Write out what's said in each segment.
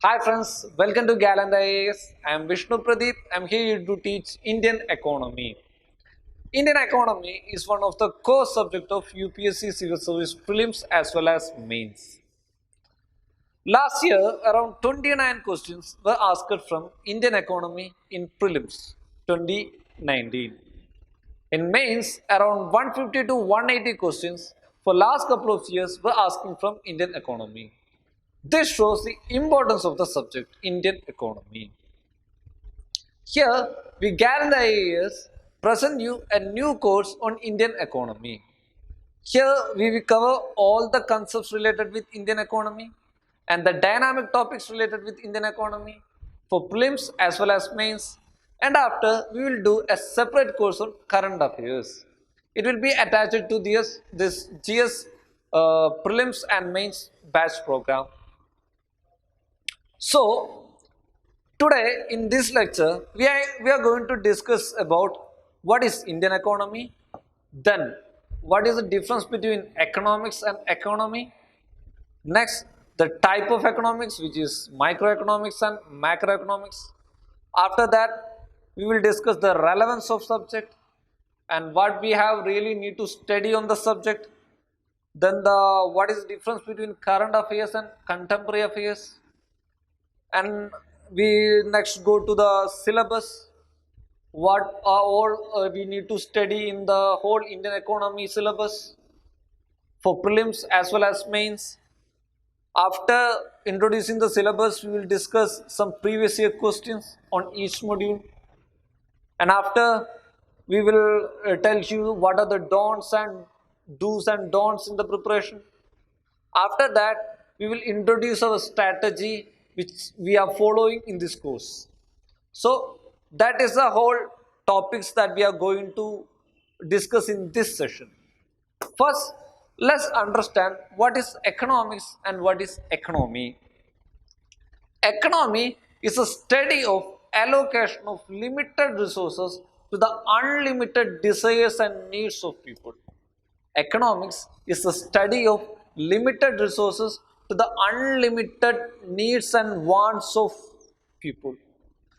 Hi friends, welcome to Gallant Ias. I am Vishnu Pradeep. I am here to teach Indian economy. Indian economy is one of the core subjects of UPSC Civil Service Prelims as well as Mains. Last year, around 29 questions were asked from Indian economy in Prelims 2019. In Mains, around 150 to 180 questions for last couple of years were asking from Indian economy. This shows the importance of the subject Indian economy. Here, we Gallant Ias present you a new course on Indian economy. Here, we will cover all the concepts related with Indian economy and the dynamic topics related with Indian economy for prelims as well as mains. And after, we will do a separate course on current affairs. It will be attached to this GS prelims and mains batch program. So, today in this lecture, we are going to discuss about what is Indian economy, then what is the difference between economics and economy, next the type of economics which is microeconomics and macroeconomics. After that, we will discuss the relevance of subject and what we have really need to study on the subject. Then the what is the difference between current affairs and contemporary affairs, and we next go to the syllabus. What are all we need to study in the whole Indian economy syllabus for prelims as well as mains. After introducing the syllabus, we will discuss some previous year questions on each module, and after we will tell you what are the don'ts and do's and don'ts in the preparation. After that, we will introduce our strategy which we are following in this course. So that is the whole topics that we are going to discuss in this session. First, let's understand what is economics and what is economy. Economy is a study of allocation of limited resources to the unlimited desires and needs of people. Economics is the study of limited resources to the unlimited needs and wants of people.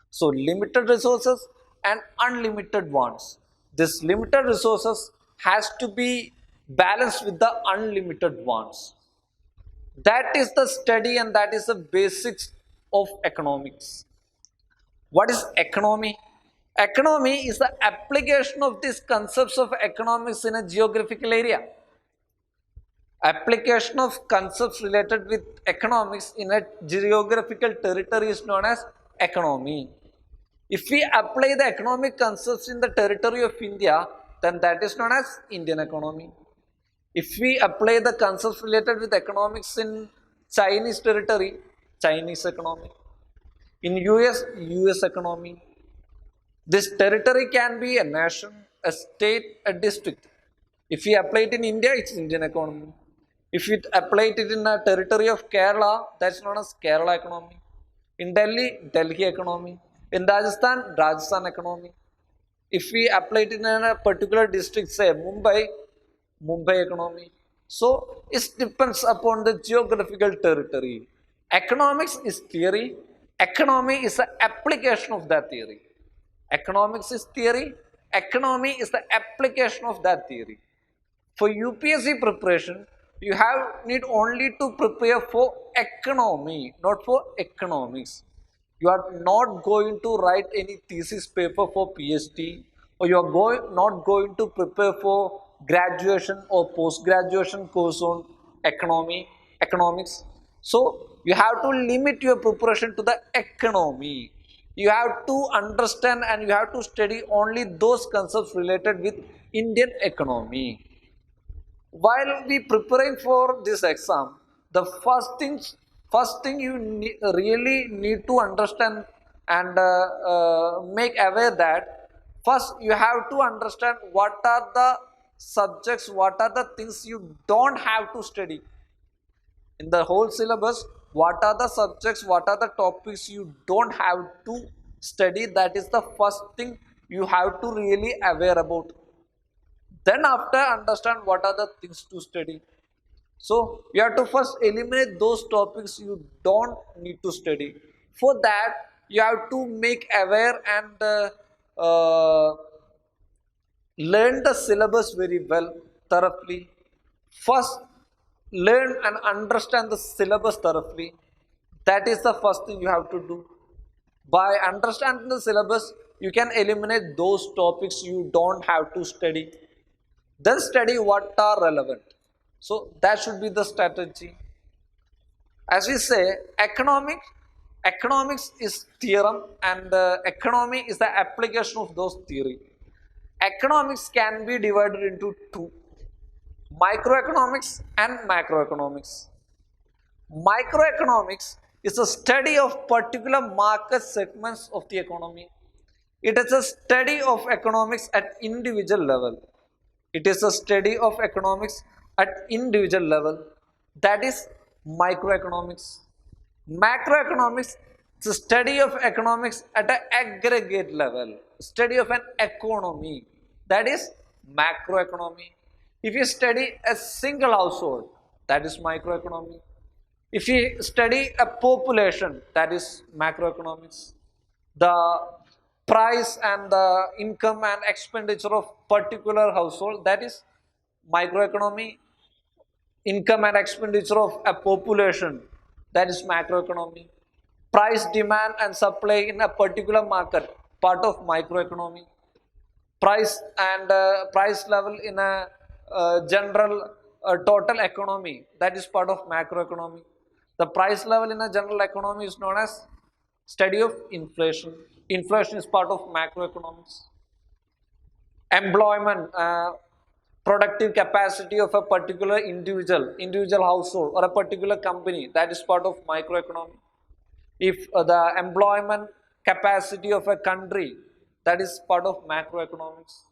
So, limited resources and unlimited wants. This limited resources has to be balanced with the unlimited wants. That is the study and that is the basics of economics. What is economy? Economy is the application of these concepts of economics in a geographical area. Application of concepts related with economics in a geographical territory is known as economy. If we apply the economic concepts in the territory of India, then that is known as Indian economy. If we apply the concepts related with economics in Chinese territory, Chinese economy. In US economy. This territory can be a nation, a state, a district. If we apply it in India, it's Indian economy. If we apply it in a territory of Kerala, that's known as Kerala economy. In Delhi, Delhi economy. In Rajasthan, Rajasthan economy. If we apply it in a particular district, say Mumbai, Mumbai economy. So it depends upon the geographical territory. Economics is theory. Economy is the application of that theory. Economics is theory. Economy is the application of that theory. For UPSC preparation, you need only to prepare for economy, not for economics. You are not going to write any thesis paper for PhD, or you are not going to prepare for graduation or post-graduation course on economics. So you have to limit your preparation to the economy. You have to understand and you have to study only those concepts related with Indian economy. While we preparing for this exam, the first thing you really need to understand and make aware that first you have to understand what are the subjects, what are the things you don't have to study in the whole syllabus. What are the subjects, what are the topics you don't have to study? That is the first thing you have to really aware about. Then after understand what are the things to study. So you have to first eliminate those topics you don't need to study. For that, you have to make aware and learn the syllabus very well, thoroughly. First, learn and understand the syllabus thoroughly. That is the first thing you have to do. By understanding the syllabus, you can eliminate those topics you don't have to study. Then study what are relevant. So that should be the strategy. As we say, economics is theorem, and economy is the application of those theory. Economics can be divided into two: microeconomics and macroeconomics. Microeconomics is a study of particular market segments of the economy. It is a study of economics at individual level. It is a study of economics at individual level. That is microeconomics. Macroeconomics is a study of economics at an aggregate level, study of an economy. That is macroeconomy. If you study a single household, that is microeconomy. If you study a population, that is macroeconomics. The price and the income and expenditure of particular household, that is microeconomy. Income and expenditure of a population, that is macroeconomy. Price, demand and supply in a particular market, part of microeconomy. Price and price level in a general total economy, that is part of macroeconomy. The price level in a general economy is known as study of inflation. Inflation is part of macroeconomics. Employment, productive capacity of a particular individual household or a particular company, that is part of microeconomy. If the employment capacity of a country, that is part of macroeconomics.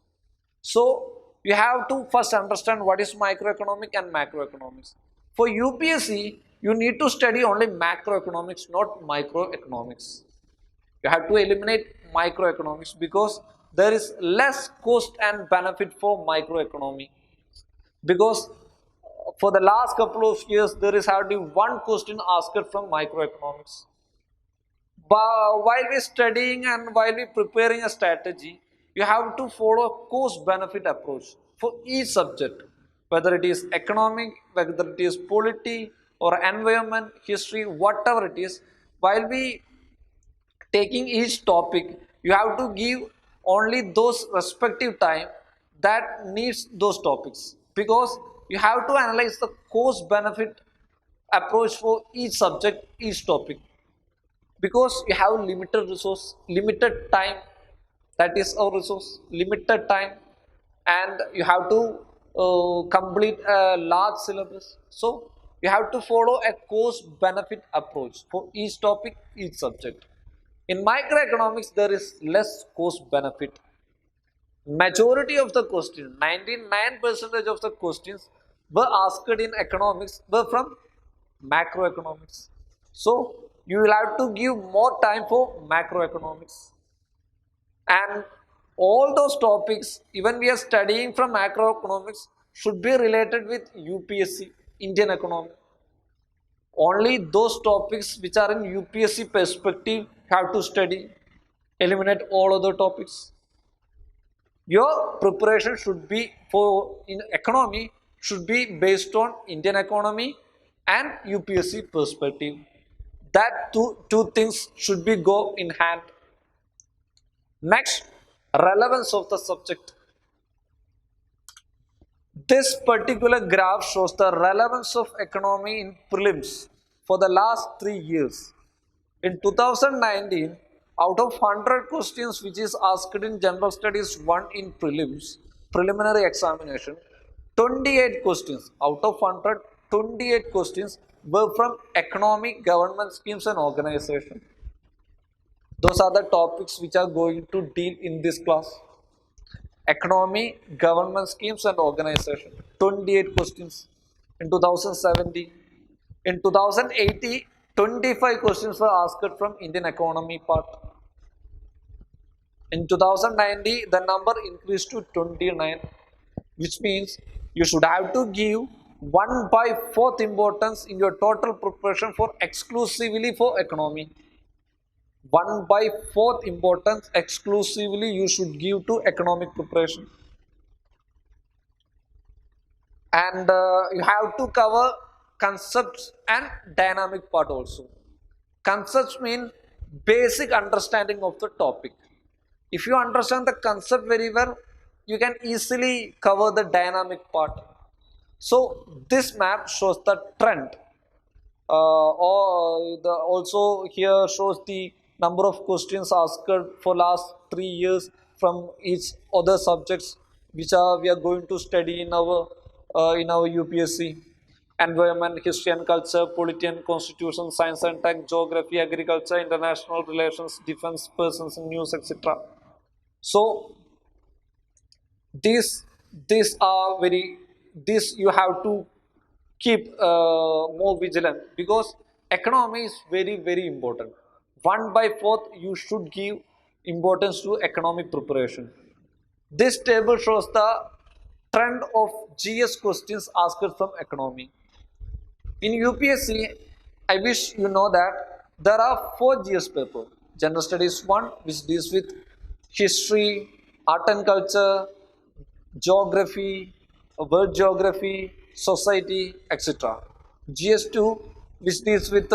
So you have to first understand what is microeconomic and macroeconomics. For UPSC, you need to study only macroeconomics, not microeconomics. You have to eliminate microeconomics because there is less cost and benefit for microeconomy. Because for the last couple of years, there is hardly one question asked from microeconomics. But while we're studying and while we're preparing a strategy, you have to follow a cost-benefit approach for each subject, whether it is economic, whether it is polity or environment, history, whatever it is. While we taking each topic, you have to give only those respective time that needs those topics, because you have to analyze the cost benefit approach for each subject, each topic, because you have limited resource, limited time. That is our resource, limited time, and you have to complete a large syllabus. So you have to follow a cost benefit approach for each topic, each subject. In microeconomics, there is less cost benefit. Majority of the questions, 99% of the questions were asked in economics were from macroeconomics. So you will have to give more time for macroeconomics. And all those topics, even we are studying from macroeconomics, should be related with UPSC, Indian economy. Only those topics which are in UPSC perspective have to study. Eliminate all other topics. Your preparation should be for in economy should be based on Indian economy and UPSC perspective. That two things should be go in hand. Next, relevance of the subject. This particular graph shows the relevance of economy in prelims for the last 3 years. In 2019, out of 100 questions which is asked in General Studies 1 in prelims, preliminary examination, 28 questions, out of 100, 28 questions were from economic, government schemes and organization. Those are the topics which are going to deal in this class. Economy, government schemes and organization, 28 questions in 2017. In 2018, 25 questions were asked from Indian economy part. In 2019, the number increased to 29, which means you should have to give 1/4 importance in your total preparation for exclusively for economy. 1/4 importance exclusively you should give to economic preparation. And you have to cover concepts and dynamic part also. Concepts mean basic understanding of the topic. If you understand the concept very well, you can easily cover the dynamic part. So this map shows the trend, also here shows the number of questions asked for last 3 years from each other subjects which we are going to study in our UPSC: environment, history and culture, polity and constitution, science and tech, geography, agriculture, international relations, defense, persons and news, etc. So these these are very this you have to keep more vigilant, because economy is very important. 1/4 you should give importance to economic preparation. This table shows the trend of GS questions asked from economy. In UPSC, I wish you know that there are 4 GS papers. General Studies 1, which deals with history, art and culture, geography, world geography, society, etc. GS2, which deals with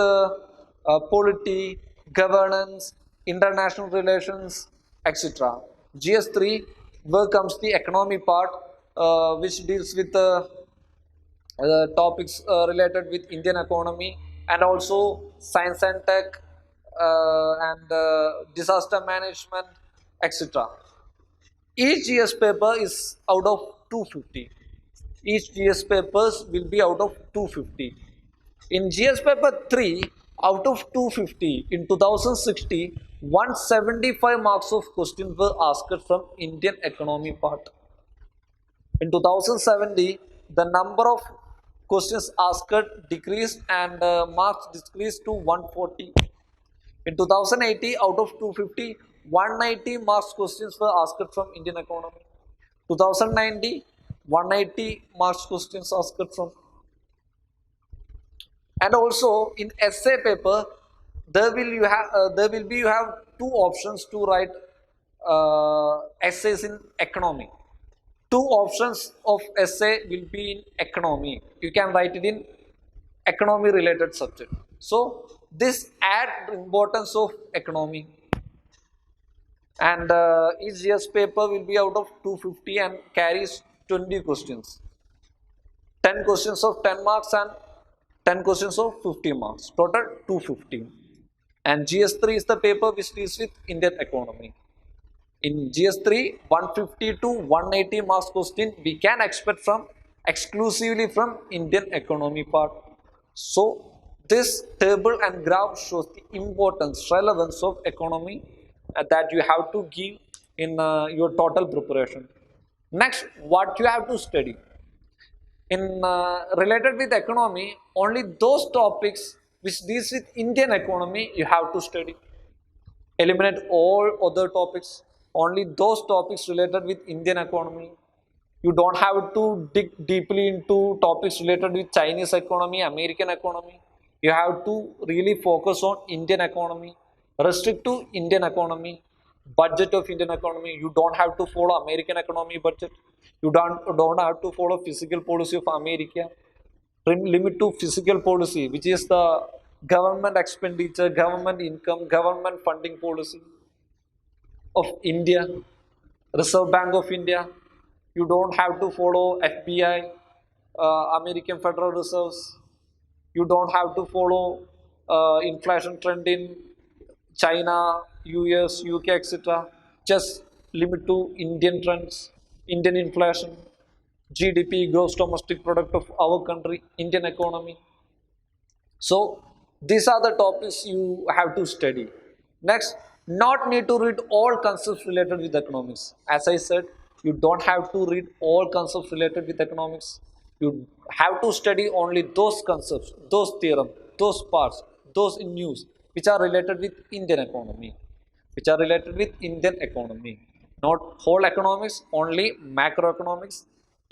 polity, governance, international relations, etc. GS3, where comes the economy part, which deals with topics related with Indian economy, and also science and tech, and disaster management, etc. Each GS paper is out of 250. Each GS papers will be out of 250. In GS paper 3, out of 250, in 2060, 175 marks of questions were asked from Indian economy part. In 2070, the number of questions asked decreased and marks decreased to 140. In 2080, out of 250, 190 marks questions were asked from Indian economy. 2090, 180 marks questions asked from. And also in essay paper, there will be you have 2 options to write essays in economy. 2 options of essay will be in economy. You can write it in economy related subject. So this add importance of economy. And each GS paper will be out of 250 and carries 20 questions. 10 questions of 10 marks and 10 questions of 50 marks. Total 250. And GS3 is the paper which deals with Indian economy. In GS3, 150 to 180 marks question we can expect from exclusively from Indian economy part. So this table and graph shows the importance, relevance of economy that you have to give in your total preparation. Next, what you have to study. In related with economy, only those topics which deals with Indian economy you have to study. Eliminate all other topics. Only those topics related with Indian economy. You don't have to dig deeply into topics related with Chinese economy, American economy. You have to really focus on Indian economy. Restrict to Indian economy. Budget of Indian economy. You don't have to follow American economy budget. You don't have to follow fiscal policy of America. Limit to fiscal policy, which is the government expenditure, government income, government funding policy of India, Reserve Bank of India. You don't have to follow FBI, American Federal Reserves. You don't have to follow inflation trend in China, US, UK, etc. Just limit to Indian trends, Indian inflation, GDP, gross domestic product of our country, Indian economy. So these are the topics you have to study. Next, not need to read all concepts related with economics. As I said, you don't have to read all concepts related with economics. You have to study only those concepts, those theorems, those parts, those in news which are related with Indian economy, which are related with Indian economy. Not whole economics, only macroeconomics,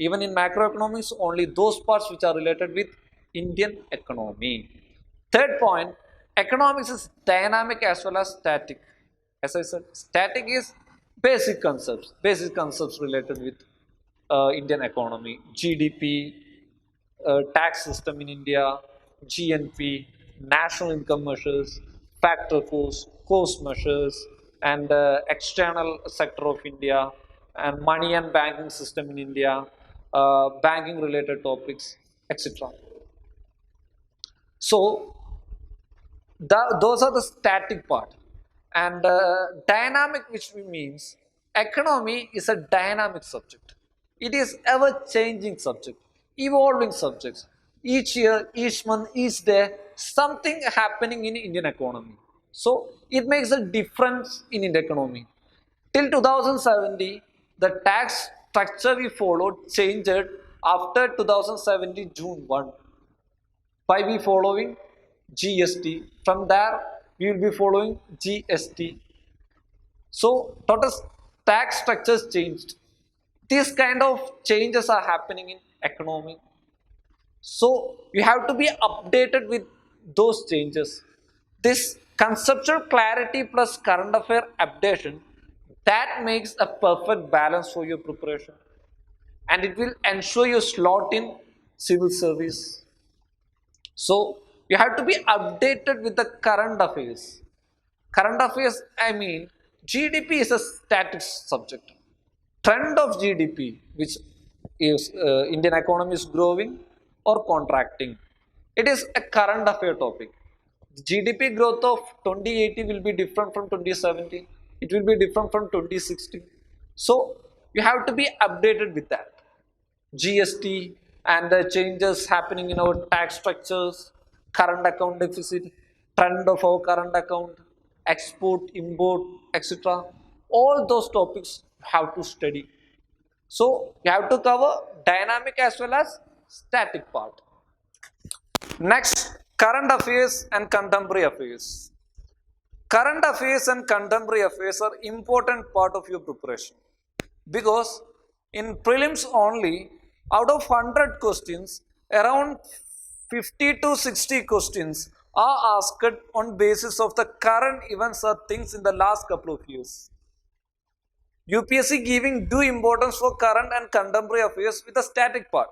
Even in macroeconomics, only those parts which are related with Indian economy. Third point, economics is dynamic as well as static. As I said, static is basic concepts related with Indian economy, GDP, tax system in India, GNP, national income measures, factor cost measures, and external sector of India, and money and banking system in India, banking related topics, etc. So those are the static part, and dynamic, which means economy is a dynamic subject. It is ever changing subject, evolving subjects. Each year, each month, each day, something happening in Indian economy. So it makes a difference in Indian economy. Till 2070, the tax structure we followed changed after 2070 June 1 by we following GST. From there, we will be following GST. So, total tax structures changed. These kind of changes are happening in economy. So, you have to be updated with those changes. This conceptual clarity plus current affair updation, that makes a perfect balance for your preparation, and it will ensure you slot in civil service. So you have to be updated with the current affairs. Current affairs, I mean, GDP is a static subject. Trend of GDP, which is Indian economy is growing or contracting, it is a current affair topic. GDP growth of 2080 will be different from 2070. It will be different from 2060. So you have to be updated with that. GST and the changes happening in our tax structures, current account deficit, trend of our current account, export, import, etc. All those topics have to study. So you have to cover dynamic as well as static part. Next, current affairs and contemporary affairs. Current affairs and contemporary affairs are important part of your preparation, because in prelims only, out of 100 questions, around 50 to 60 questions are asked on basis of the current events or things in the last couple of years. UPSC giving due importance for current and contemporary affairs with a static part.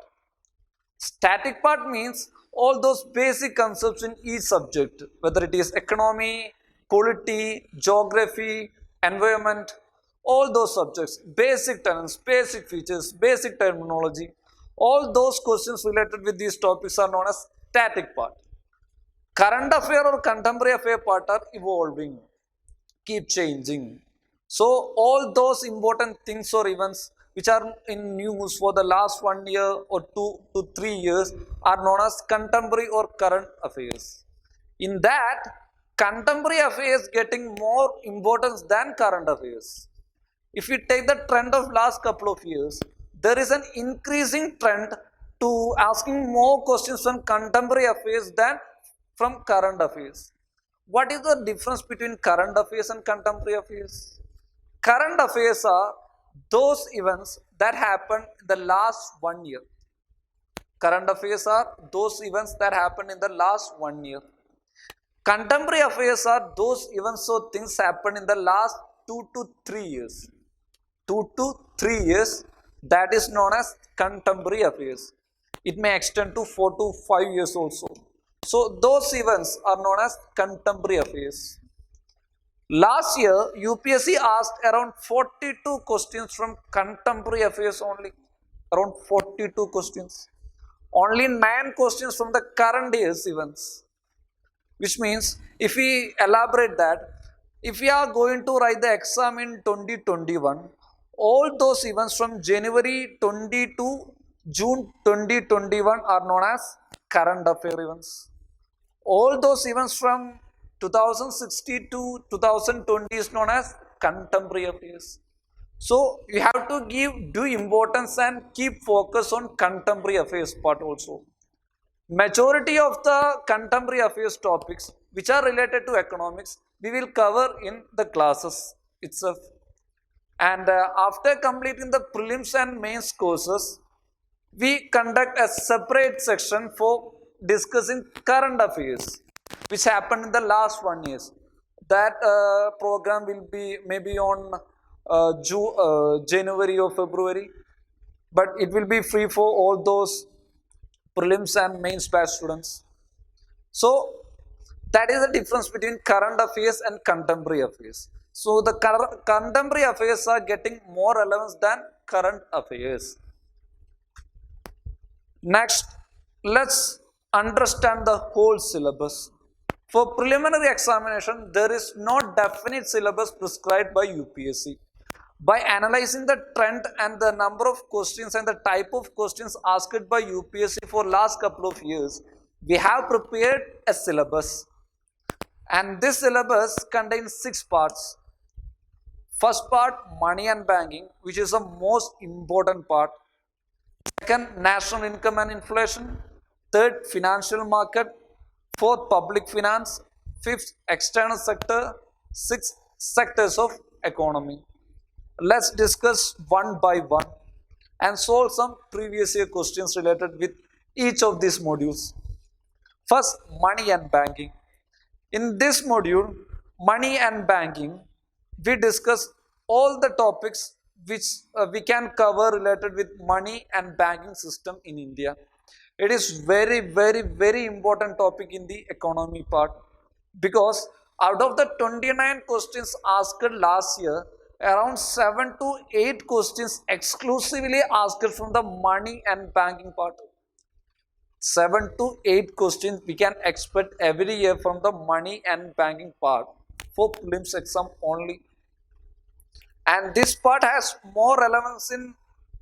Static part means all those basic concepts in each subject, whether it is economy, polity, geography, environment, all those subjects, basic terms, basic features, basic terminology, all those questions related with these topics are known as static part. Current affair or contemporary affair part are evolving, keep changing. So all those important things or events which are in news for the last 1 year or 2 to 3 years are known as contemporary or current affairs. In that, contemporary affairs getting more importance than current affairs. If we take the trend of last couple of years, there is an increasing trend to asking more questions on contemporary affairs than from current affairs. What is the difference between current affairs and contemporary affairs? Current affairs are those events that happened in the last 1 year. Current affairs are those events that happened in the last 1 year. Contemporary affairs are those events or things happened in the last 2 to 3 years. 2 to 3 years, that is known as contemporary affairs. It may extend to 4 to 5 years also. So those events are known as contemporary affairs. Last year, UPSC asked around 42 questions from contemporary affairs only. Around 42 questions. Only 9 questions from the current year's events. Which means, if we elaborate that, if we are going to write the exam in 2021, all those events from January 20 to June 2021 are known as current affair events. All those events from 2016 to 2020 is known as contemporary affairs. So you have to give due importance and keep focus on contemporary affairs part also. Majority of the contemporary affairs topics which are related to economics, we will cover in the classes itself. And after completing the prelims and mains courses, we conduct a separate section for discussing current affairs, which happened in the last 1 year. That program will be maybe on January or February, but it will be free for all those prelims and mains batch students. So that is the difference between current affairs and contemporary affairs. So the contemporary affairs are getting more relevance than current affairs. Next, let's understand the whole syllabus. For preliminary examination, there is no definite syllabus prescribed by UPSC. By analyzing the trend and the number of questions and the type of questions asked by UPSC for last couple of years, we have prepared a syllabus. And this syllabus contains 6 parts. First part, money and banking, which is the most important part. Second, national income and inflation. Third, financial market. Fourth, public finance. Fifth, external sector. Sixth, sectors of economy. Let's discuss one by one and solve some previous year questions related with each of these modules. First, money and banking. In this module, money and banking, we discuss all the topics which we can cover related with money and banking system in India. It is very important topic in the economy part, because out of the 29 questions asked last year, around 7 to 8 questions exclusively asked from the money and banking part. 7 to 8 questions we can expect every year from the money and banking part for prelims exam only. And this part has more relevance in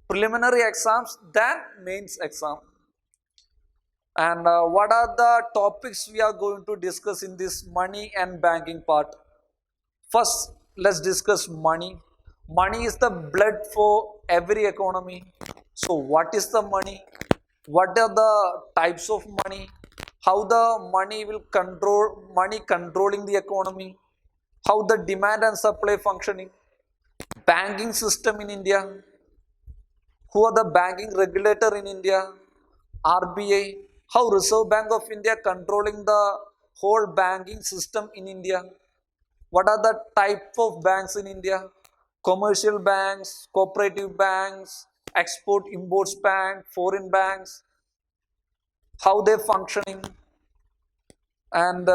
preliminary exams than mains exam. And what are the topics we are going to discuss in this money and banking part? First, let's discuss money. Money is the blood for every economy. So what is the money? What are the types of money? How the money will controlling the economy? How the demand and supply functioning? Banking system in India. Who are the banking regulator in India? RBI. How Reserve Bank of India controlling the whole banking system in India? What are the type of banks in India? Commercial banks, cooperative banks, export-imports bank, foreign banks, how they functioning, and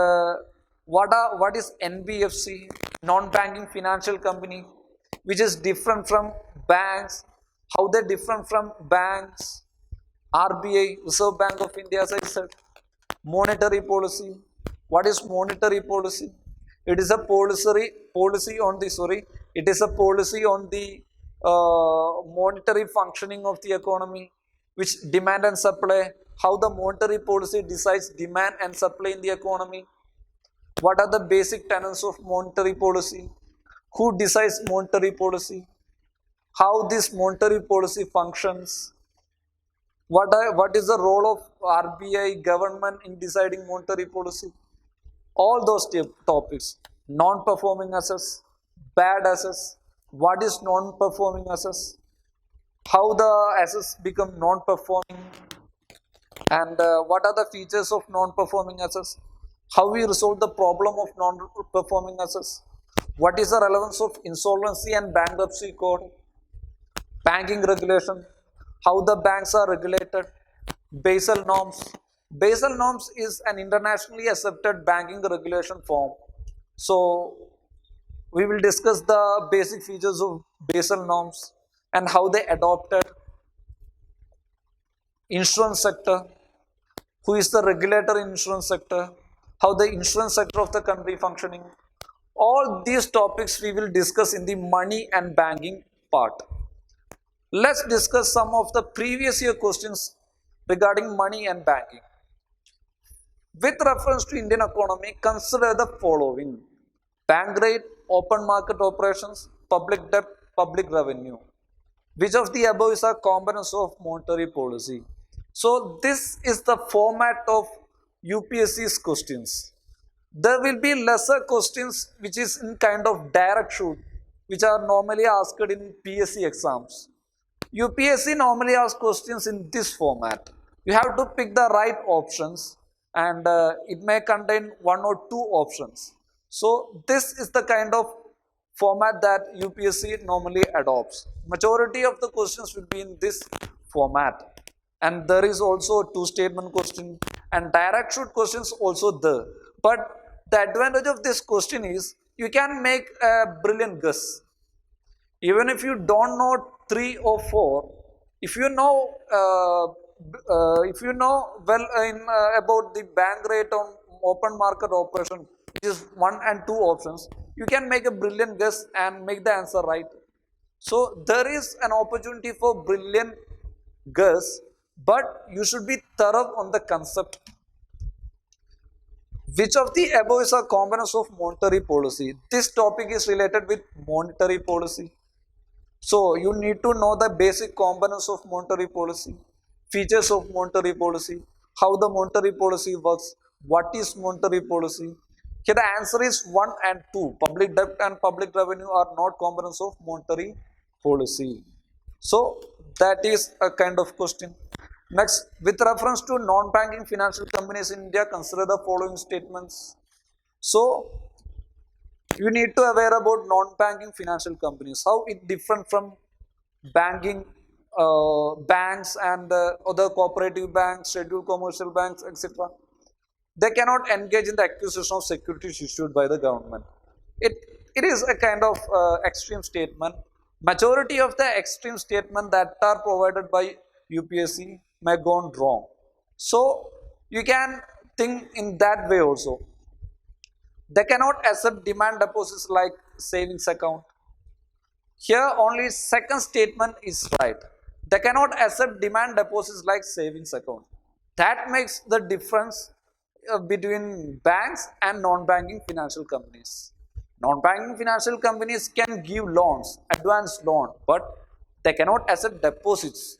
what is NBFC, non-banking financial company, which is different from banks, how they different from banks, RBI, Reserve Bank of India, as I said. Monetary policy. What is monetary policy? It is a policy on the monetary functioning of the economy, which demand and supply, how the monetary policy decides demand and supply in the economy. What are the basic tenets of monetary policy? Who decides monetary policy? How this monetary policy functions? What is the role of RBI government in deciding monetary policy? All those topics. Non-performing assets, bad assets. What is non-performing assets? How the assets become non-performing? And what are the features of non-performing assets? How we resolve the problem of non-performing assets? What is the relevance of insolvency and bankruptcy code? Banking regulation. How the banks are regulated. Basel norms. Basel norms is an internationally accepted banking regulation form. So we will discuss the basic features of Basel norms and how they adopted. Insurance sector. Who is the regulator in insurance sector? How the insurance sector of the country functioning? All these topics we will discuss in the money and banking part. Let's discuss some of the previous year questions regarding money and banking. With reference to Indian economy, consider the following: bank rate, open market operations, public debt, public revenue. Which of the above is a components of monetary policy? So this is the format of UPSC's questions. There will be lesser questions which is in kind of direct shoot, which are normally asked in PSC exams. UPSC normally asks questions in this format. You have to pick the right options, and it may contain one or two options. So this is the kind of format that UPSC normally adopts. Majority of the questions will be in this format. And there is also two statement question and direct shoot questions also there. But the advantage of this question is you can make a brilliant guess. Even if you don't know 3 or 4, if you know well about the bank rate on open market operation, which is 1 and 2 options, you can make a brilliant guess and make the answer right. So there is an opportunity for brilliant guess, but you should be thorough on the concept. Which of the above is a components of monetary policy? This topic is related with monetary policy. So you need to know the basic components of monetary policy, features of monetary policy, how the monetary policy works, what is monetary policy. Here the answer is 1 and 2. Public debt and public revenue are not components of monetary policy. So that is a kind of question. Next, with reference to non-banking financial companies in India, consider the following statements. So you need to aware about non-banking financial companies, how it different from banking banks and other cooperative banks, scheduled commercial banks, etc. They cannot engage in the acquisition of securities issued by the government. It is a kind of extreme statement. Majority of the extreme statement that are provided by UPSC may gone wrong. So you can think in that way also. They cannot accept demand deposits like savings account. Here only second statement is right. They cannot accept demand deposits like savings account. That makes the difference between banks and non-banking financial companies. Non-banking financial companies can give loans, advance loan, but they cannot accept deposits.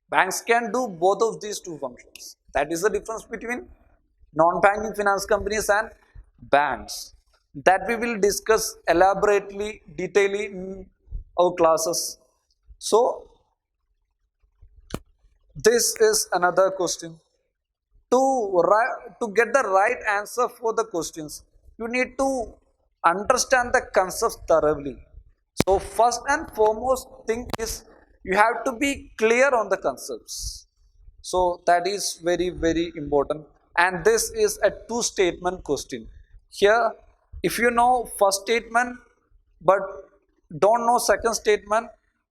Banks can do both of these two functions. That is the difference between non-banking finance companies and banks. That we will discuss elaborately, detailedly in our classes. So, this is another question. To get the right answer for the questions, you need to understand the concepts thoroughly. So, first and foremost thing is you have to be clear on the concepts. So, that is very, very important. And this is a two statement question. Here, if you know first statement but don't know second statement,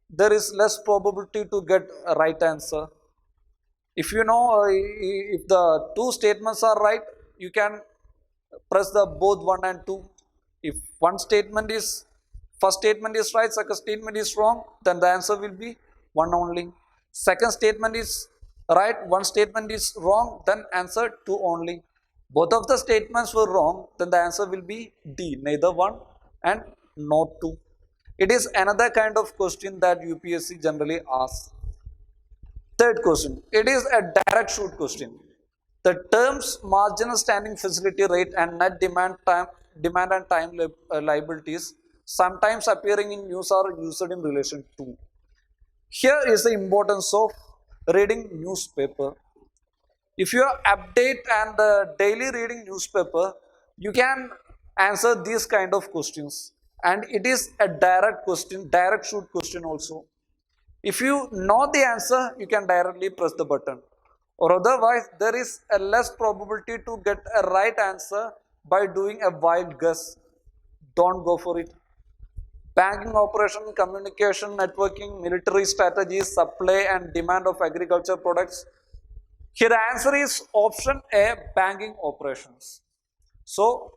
there is less probability to get a right answer. If you know if the two statements are right, you can press the both 1 and 2. If one statement is first statement is right, second statement is wrong, then the answer will be 1 only. Second statement is right, one statement is wrong, then answer 2 only. Both of the statements were wrong, then the answer will be D, neither 1 and not 2. It is another kind of question that UPSC generally asks. Third question, it is a direct shoot question. The terms marginal standing facility rate and net demand and time liabilities sometimes appearing in news are used in relation to. Here is the importance of reading newspaper. If you update and daily reading newspaper, you can answer these kind of questions, and it is a direct question, direct shoot question also. If you know the answer, you can directly press the button, or otherwise there is a less probability to get a right answer by doing a wild guess. Don't go for it. Banking operation, communication, networking, military strategies, supply and demand of agriculture products. Here the answer is option A, banking operations. So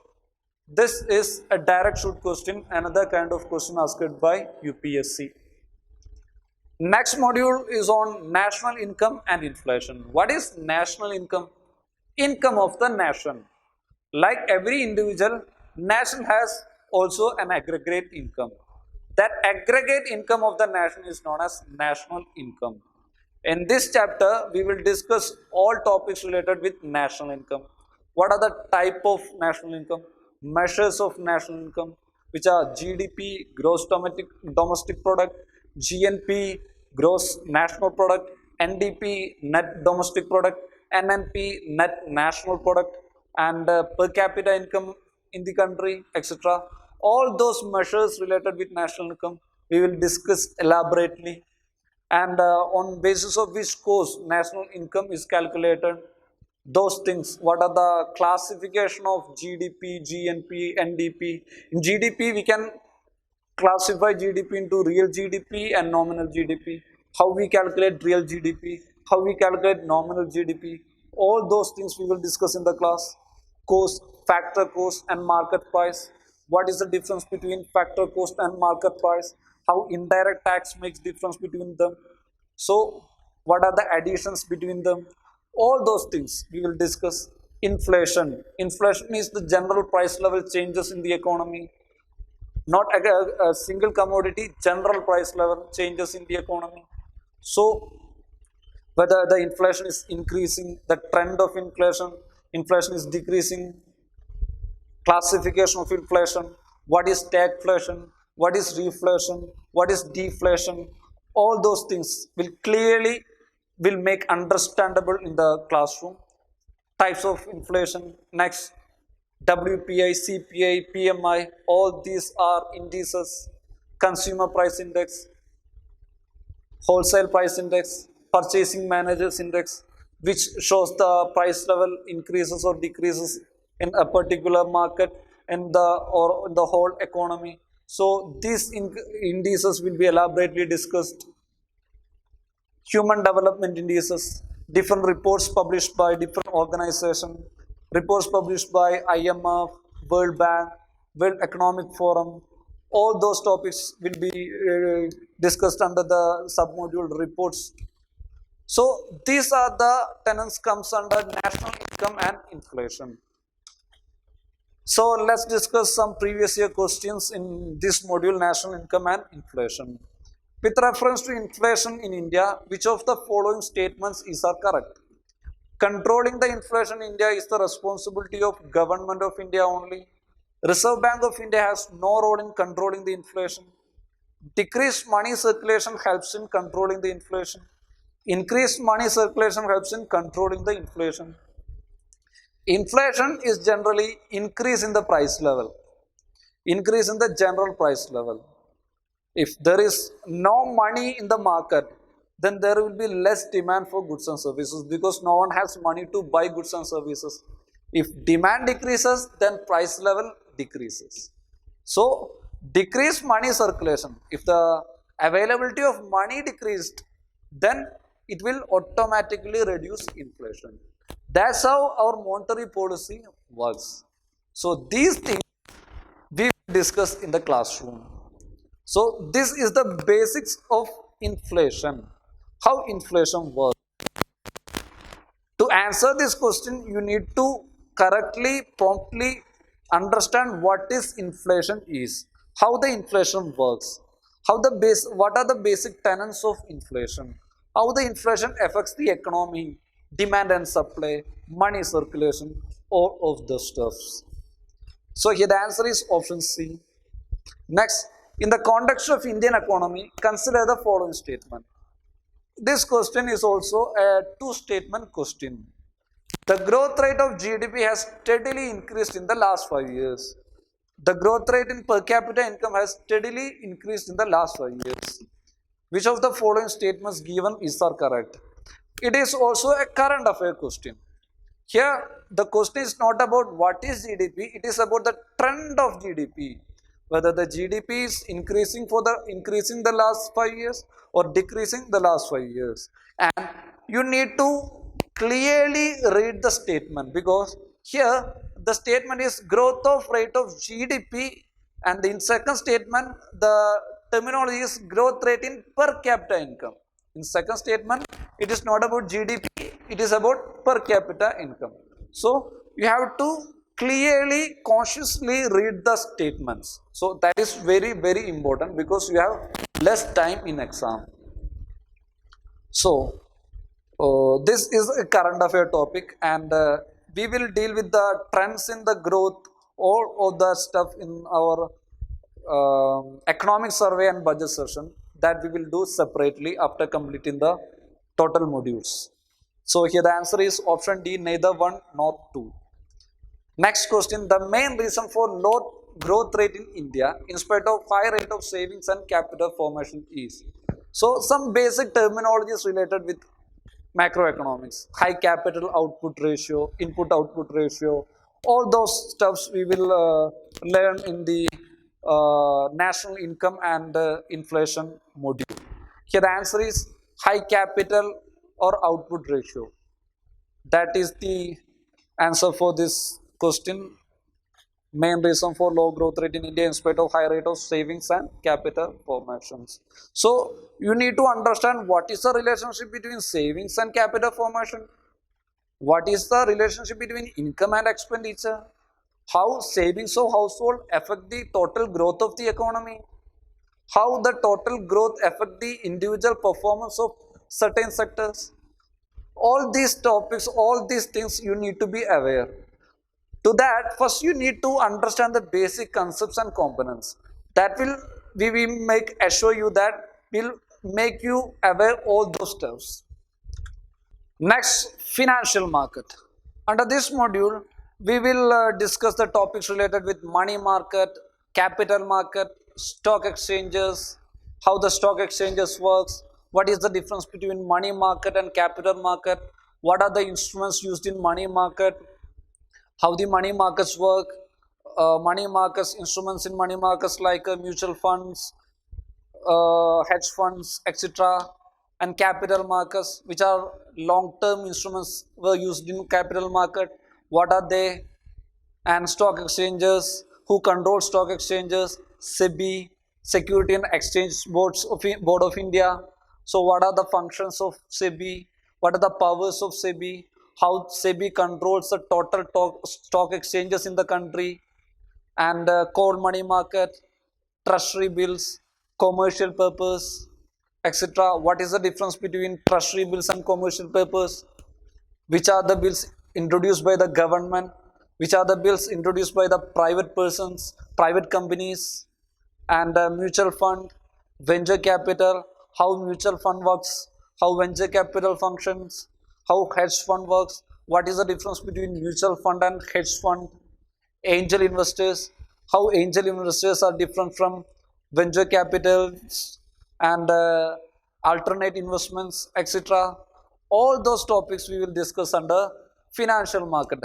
this is a direct shoot question, another kind of question asked by UPSC. Next module is on national income and inflation. What is national income? Income of the nation. Like every individual, nation has also an aggregate income. That aggregate income of the nation is known as national income. In this chapter, we will discuss all topics related with national income. What are the type of national income? Measures of national income, which are GDP, gross domestic product, GNP, gross national product, NDP, net domestic product, NNP, net national product, and per capita income in the country, etc. All those measures related with national income we will discuss elaborately, and on basis of which course national income is calculated, those things, what are the classification of GDP, GNP, NDP. In GDP we can classify GDP into real GDP and nominal GDP, how we calculate real GDP, how we calculate nominal GDP, all those things we will discuss in the class. Cost, factor cost and market price. What is the difference between factor cost and market price? How indirect tax makes difference between them. So what are the additions between them? All those things we will discuss. Inflation. Inflation is the general price level changes in the economy, not a single commodity, general price level changes in the economy. So whether the inflation is increasing, the trend of inflation is decreasing, classification of inflation, what is stagflation, what is reflation, what is deflation, all those things will make understandable in the classroom. Types of inflation, next WPI, CPI, PMI, all these are indices, consumer price index, wholesale price index, purchasing managers index, which shows the price level increases or decreases in a particular market in the whole economy. So these indices will be elaborately discussed. Human development indices, different reports published by different organizations, reports published by IMF, World Bank, World Economic Forum, all those topics will be discussed under the submodule reports. So these are the tenets comes under national income and inflation. So let's discuss some previous year questions in this module, national income and inflation. With reference to inflation in India, which of the following statements are correct? Controlling the inflation in India is the responsibility of Government of India only. Reserve Bank of India has no role in controlling the inflation. Decreased money circulation helps in controlling the inflation. Increased money circulation helps in controlling the inflation. Inflation is generally increase in the price level, increase in the general price level. If there is no money in the market, then there will be less demand for goods and services because no one has money to buy goods and services. If demand decreases, then price level decreases. So decreased money circulation, if the availability of money decreased, then it will automatically reduce inflation. That's how our monetary policy works. So these things we discuss in the classroom. So this is the basics of inflation, how inflation works. To answer this question, you need to correctly, promptly understand what is inflation is, how the inflation works, what are the basic tenets of inflation, how the inflation affects the economy, demand and supply, money circulation, all of the stuffs. So here the answer is option C. Next, in the context of Indian economy, consider the following statement. This question is also a two-statement question. The growth rate of GDP has steadily increased in the last 5 years. The growth rate in per capita income has steadily increased in the last 5 years. Which of the following statements given are correct? It is also a current affair question. Here, the question is not about what is GDP, it is about the trend of GDP. Whether the GDP is increasing the last 5 years or decreasing the last 5 years. And you need to clearly read the statement because here the statement is growth of rate of GDP, and in second statement the terminology is growth rate in per capita income. In second statement, it is not about GDP, it is about per capita income. So you have to clearly, consciously read the statements. So that is very, very important because you have less time in exam. So this is a current affair topic, and we will deal with the trends in the growth, all of the stuff in our economic survey and budget session. that we will do separately after completing the total modules. So here the answer is option D, neither 1 nor 2. Next question, the main reason for low growth rate in India in spite of high rate of savings and capital formation is. So some basic terminologies related with macroeconomics, high capital output ratio, input output ratio, all those stuffs we will learn in the national income and inflation module. Here the answer is high capital or output ratio. That is the answer for this question. Main reason for low growth rate in India in spite of high rate of savings and capital formations. So you need to understand what is the relationship between savings and capital formation. What is the relationship between income and expenditure? How savings of household affect the total growth of the economy? How the total growth affect the individual performance of certain sectors? All these topics, all these things you need to be aware. To that, first you need to understand the basic concepts and components. That will we will make assure you that will make you aware all those steps. Next, financial market. Under this module, we will discuss the topics related with money market, capital market, stock exchanges, how the stock exchanges works, what is the difference between money market and capital market, what are the instruments used in money market, how the money markets work, money markets, instruments in money markets like mutual funds, hedge funds, etc., and capital markets, which are long-term instruments were used in capital market. What are they? And stock exchanges, who controls stock exchanges? SEBI, Security and Exchange Board of India. So what are the functions of SEBI? What are the powers of SEBI? How SEBI controls the total stock exchanges in the country, and cold money market, treasury bills, commercial papers, etc. What is the difference between treasury bills and commercial papers? Which are the bills introduced by the government? Which are the bills introduced by the private persons, private companies? And mutual fund, venture capital, how mutual fund works, how venture capital functions, how hedge fund works, what is the difference between mutual fund and hedge fund, angel investors, how angel investors are different from venture capitals and alternate investments, etc. All those topics we will discuss under financial market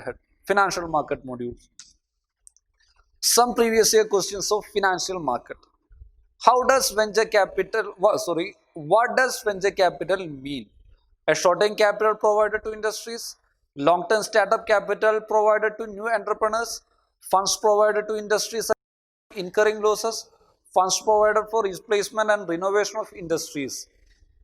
module. Some previous year questions of financial market. How does venture capital, what does venture capital mean? A short-term capital provided to industries, long-term startup capital provided to new entrepreneurs, funds provided to industries incurring losses, funds provided for replacement and renovation of industries.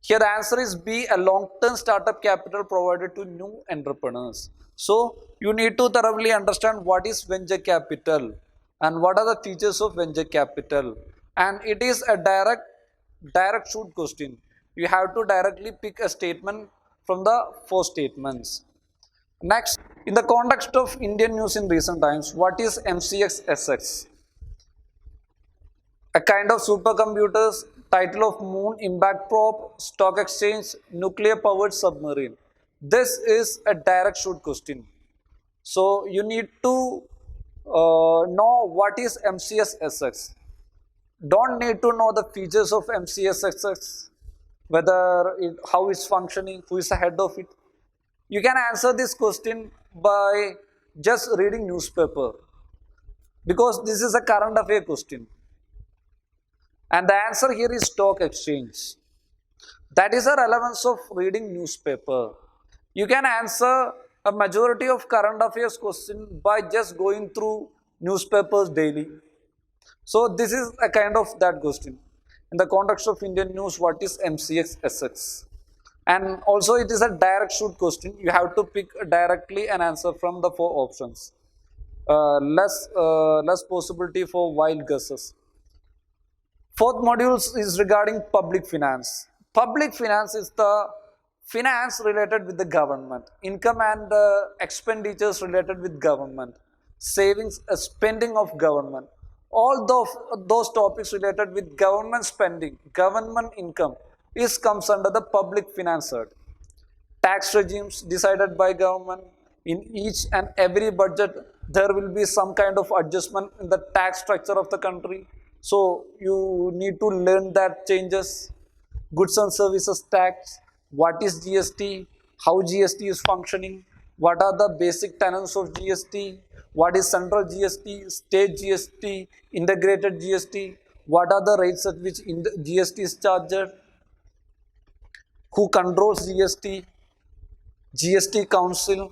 Here the answer is B, a long-term startup capital provided to new entrepreneurs. So you need to thoroughly understand what is venture capital and what are the features of venture capital. And it is a direct shoot question. You have to directly pick a statement from the 4 statements. Next, in the context of Indian news in recent times, what is MCX-SX? A kind of supercomputers, title of moon impact probe, stock exchange, nuclear powered submarine. This is a direct shoot question. So you need to know what is MCS-SX. Don't need to know the features of MCS-SX, how it's functioning, who is the head of it. You can answer this question by just reading newspaper, because this is a current affair question. And the answer here is stock exchange. That is the relevance of reading newspaper. You can answer a majority of current affairs question by just going through newspapers daily. So this is a kind of that question. In the context of Indian news, what is MCX-SX? And also it is a direct shoot question. You have to pick directly an answer from the 4 options. Less possibility for wild guesses. 4th module is regarding public finance. Public finance is the finance related with the government, income and expenditures related with government, savings, spending of government. All those topics related with government spending, government income comes under the public finance head. Tax regimes decided by government. In each and every budget, there will be some kind of adjustment in the tax structure of the country. So you need to learn that changes. Goods and services tax, what is GST, how GST is functioning, what are the basic tenets of GST, what is central GST, state GST, integrated GST, what are the rates at which GST is charged, who controls GST, GST Council,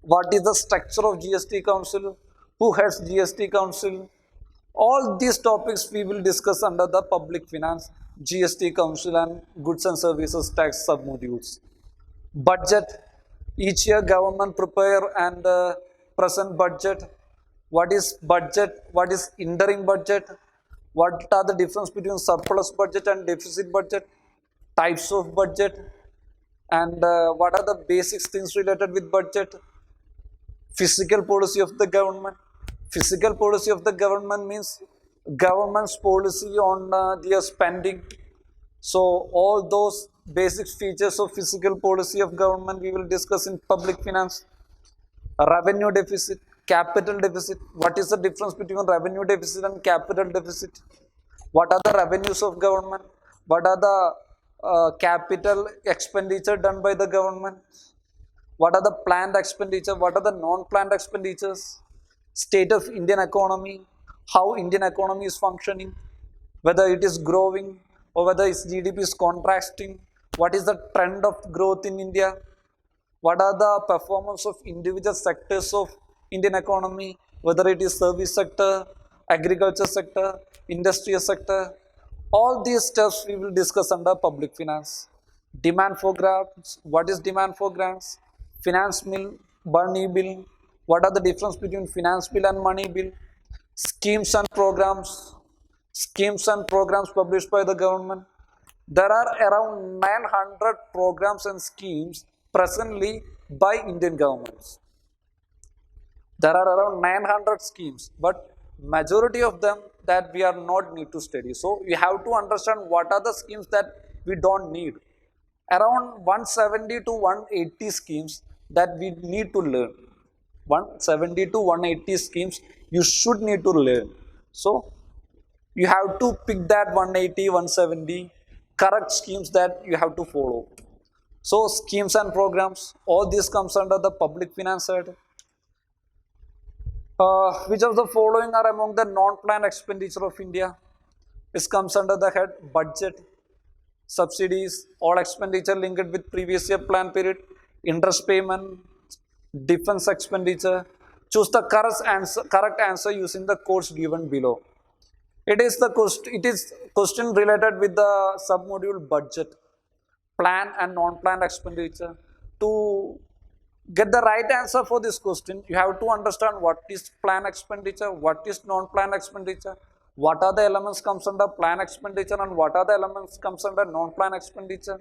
what is the structure of GST Council, who heads GST Council. All these topics we will discuss under the public finance, GST Council and goods and services tax submodules. Budget, each year government prepare and present budget. What is budget, what is interim budget, what are the difference between surplus budget and deficit budget, types of budget, and what are the basic things related with budget. Fiscal policy of the government. Fiscal policy of the government means government's policy on their spending. So all those basic features of fiscal policy of government we will discuss in public finance. Revenue deficit, capital deficit. What is the difference between revenue deficit and capital deficit? What are the revenues of government? What are the capital expenditure done by the government? What are the planned expenditure? What are the non-planned expenditures? State of Indian economy, how Indian economy is functioning, whether it is growing or whether its GDP is contracting. What is the trend of growth in India? What are the performance of individual sectors of Indian economy, whether it is service sector, agriculture sector, industrial sector. All these steps we will discuss under public finance. Demand for grants, what is demand for grants? Finance bill, money bill, what are the difference between finance bill and money bill? Schemes and programs published by the government. There are around 900 programs and schemes presently by Indian governments. There are around 900 schemes, but majority of them that we are not need to study. So we have to understand what are the schemes that we don't need. Around 170 to 180 schemes that we need to learn. 170 to 180 schemes you should need to learn. So you have to pick that 180, 170 correct schemes that you have to follow. So schemes and programs, all this comes under the public finance side. Which of the following are among the non-planned expenditure of India? This comes under the head budget, subsidies, all expenditure linked with previous year plan period, interest payment, defense expenditure. Choose the correct answer using the codes given below. It is question related with the submodule budget, plan and non-planned expenditure. To get the right answer for this question, you have to understand what is plan expenditure, what is non-plan expenditure, what are the elements comes under plan expenditure and what are the elements comes under non-plan expenditure.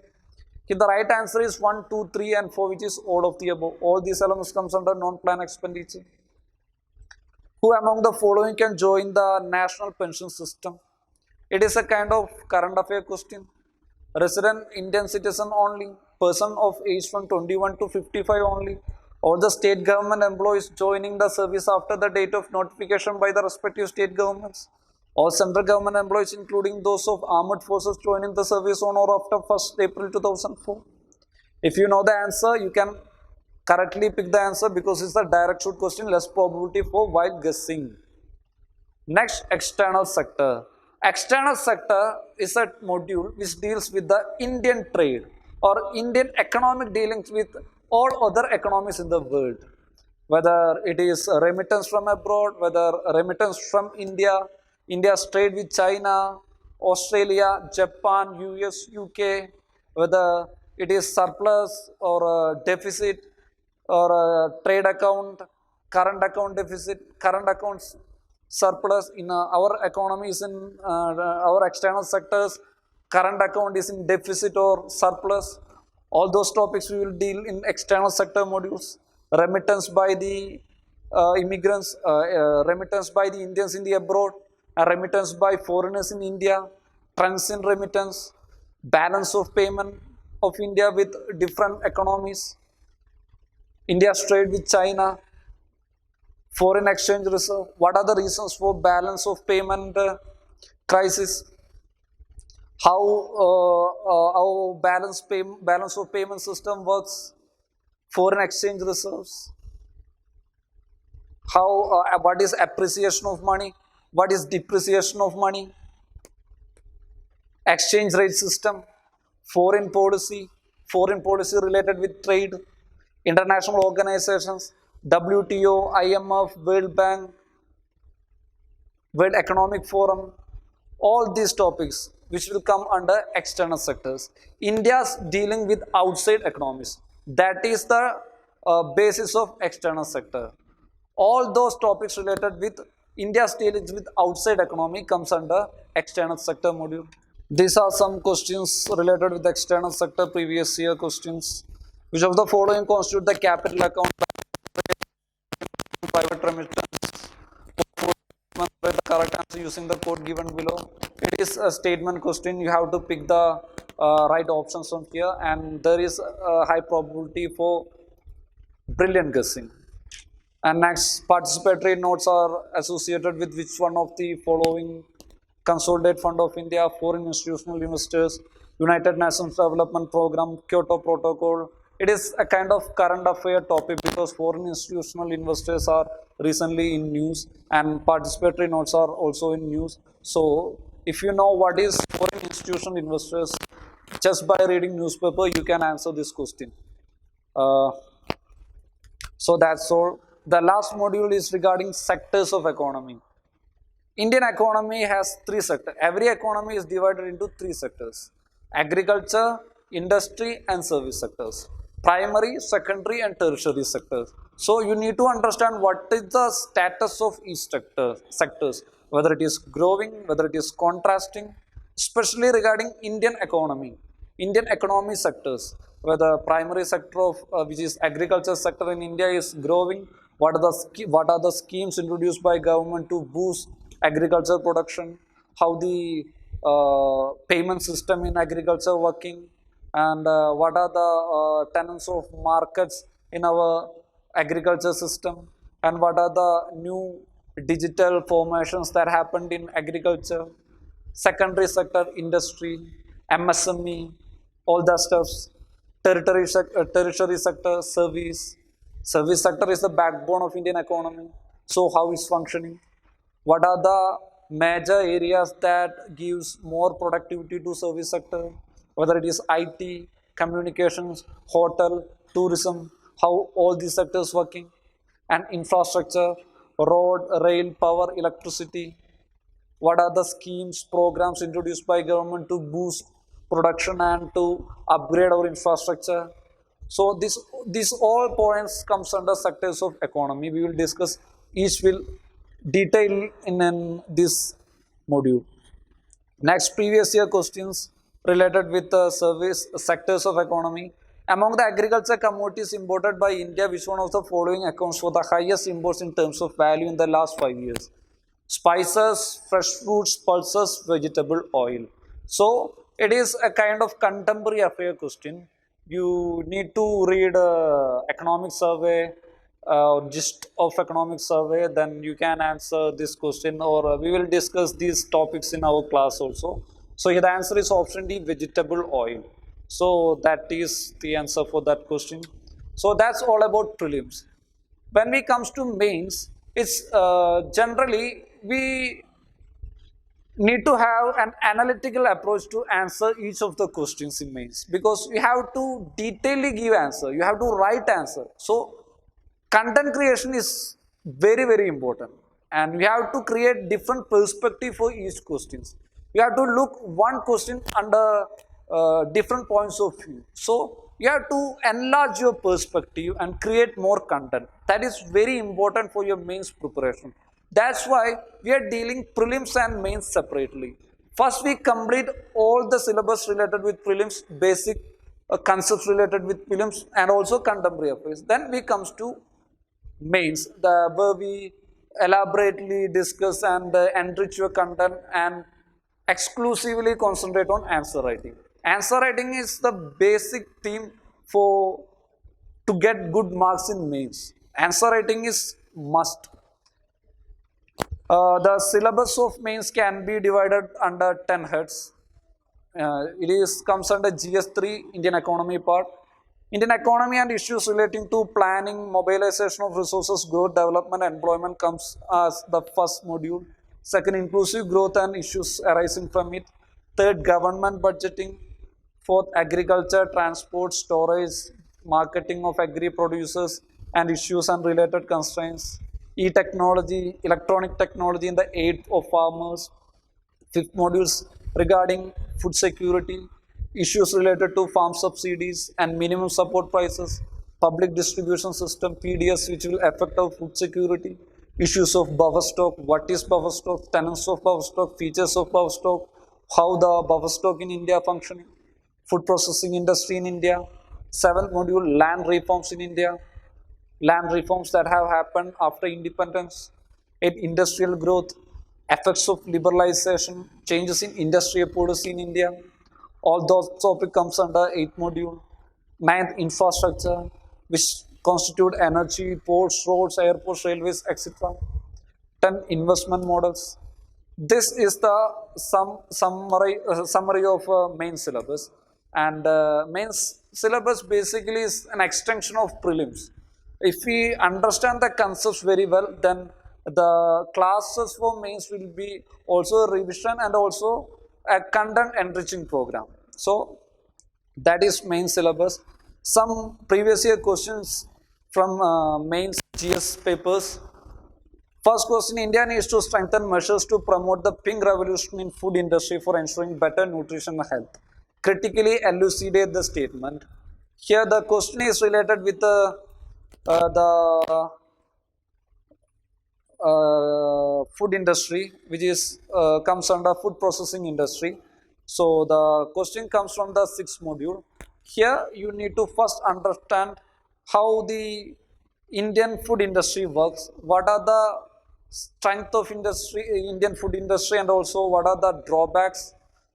If the right answer is 1, 2, 3 and 4, which is all of the above. All these elements comes under non-plan expenditure. Who among the following can join the national pension system? It is a kind of current affair question. Resident Indian citizen only, person of age from 21 to 55 only. All the state government employees joining the service after the date of notification by the respective state governments. All central government employees, including those of armed forces, joining the service on or after 1st April 2004. If you know the answer, you can correctly pick the answer because it's a direct shoot question, less probability for while guessing. Next, external sector. External sector is a module which deals with the Indian trade or Indian economic dealings with all other economies in the world. Whether it is remittance from abroad, whether remittance from India, India's trade with China, Australia, Japan, US, UK, whether it is surplus or deficit or trade account, current account deficit, current accounts surplus. In our economy is in our external sectors, current account is in deficit or surplus. All those topics we will deal in external sector modules. Remittance by the immigrants, remittance by the Indians in the abroad, remittance by foreigners in India, trends in remittance, balance of payment of India with different economies, India's trade with China, foreign exchange reserve, what are the reasons for balance of payment crisis, how balance of payment system works, foreign exchange reserves, how what is appreciation of money, what is depreciation of money, exchange rate system, foreign policy related with trade, international organizations, WTO, IMF, World Bank, World Economic Forum, all these topics which will come under external sectors. India's dealing with outside economies. That is the basis of external sector. All those topics related with India's dealings with outside economy comes under external sector module. These are some questions related with external sector previous year questions. Which of the following constitute the capital account, private remittance? The correct answer using the code given below. It is a statement question. You have to pick the right options from here, and there is a high probability for brilliant guessing. And next, participatory notes are associated with which one of the following: Consolidated Fund of India, foreign institutional investors, United Nations Development Program, Kyoto Protocol. It is a kind of current affair topic because foreign institutional investors are recently in news and participatory notes are also in news. So if you know what is foreign institutional investors, just by reading newspaper you can answer this question. So that's all. The last module is regarding sectors of economy. Indian economy has three sectors. Every economy is divided into three sectors: agriculture, industry, and service sectors. Primary, secondary, and tertiary sectors. So you need to understand what is the status of each sectors, whether it is growing, whether it is contrasting, especially regarding Indian economy sectors, whether primary sector of which is agriculture sector in India is growing. What are the schemes introduced by government to boost agriculture production? How the payment system in agriculture working? And what are the tenets of markets in our agriculture system, and what are the new digital formations that happened in agriculture, secondary sector, industry, MSME, all the stuffs, tertiary sector, service sector is the backbone of Indian economy. So how is functioning? What are the major areas that gives more productivity to service sector? Whether it is IT, communications, hotel, tourism, how all these sectors working, and infrastructure, road, rail, power, electricity. What are the schemes, programs introduced by government to boost production and to upgrade our infrastructure? So these all points comes under sectors of economy. We will discuss each will detail in this module. Next, previous year questions related with the service sectors of economy. Among the agriculture commodities imported by India, which one of the following accounts for the highest imports in terms of value in the last 5 years? Spices, fresh fruits, pulses, vegetable oil. So it is a kind of contemporary affair question. You need to read economic survey, gist of economic survey, then you can answer this question, or we will discuss these topics in our class also. So here the answer is option D, vegetable oil. So that is the answer for that question. So that's all about prelims. When we comes to mains, it's generally we need to have an analytical approach to answer each of the questions in mains, because you have to detailedly give answer, you have to write answer. So content creation is very important, and we have to create different perspective for each questions. You have to look one question under different points of view. So you have to enlarge your perspective and create more content. That is very important for your mains preparation. That's why we are dealing prelims and mains separately. First we complete all the syllabus related with prelims, basic concepts related with prelims, and also contemporary affairs. Then we comes to mains, where we elaborately discuss and enrich your content and exclusively concentrate on answer writing. Answer writing is the basic theme for to get good marks in mains. Answer writing is must. The syllabus of mains can be divided under 10 heads. It is comes under GS3, Indian economy part. Indian economy and issues relating to planning, mobilization of resources, growth, development, employment comes as the first module. Second, inclusive growth and issues arising from it. Third, government budgeting. Fourth, agriculture, transport, storage, marketing of agri producers and issues and related constraints. E-technology, electronic technology in the aid of farmers. Fifth, modules regarding food security, issues related to farm subsidies and minimum support prices, public distribution system, PDS, which will affect our food security, issues of buffer stock, what is buffer stock, tenets of buffer stock, features of buffer stock, how the buffer stock in India functioning, food processing industry in India. Seventh module, land reforms in India, land reforms that have happened after independence, in industrial growth, effects of liberalization, changes in industrial policy in India. All those topic comes under 8th module. Ninth, infrastructure, which constitute energy, ports, roads, airports, railways, etc. 10, investment models. This is the summary of main syllabus, and mains syllabus basically is an extension of prelims. If we understand the concepts very well, then the classes for mains will be also a revision and also a content enriching program. So that is main syllabus. Some previous year questions from mains GS papers. First question, India needs to strengthen measures to promote the pink revolution in food industry for ensuring better nutrition and health. Critically elucidate the statement. Here the question is related with the food industry, which is comes under food processing industry. So the question comes from the 6th module. Here you need to first understand how the Indian food industry works, what are the strength of industry, Indian food industry, and also what are the drawbacks.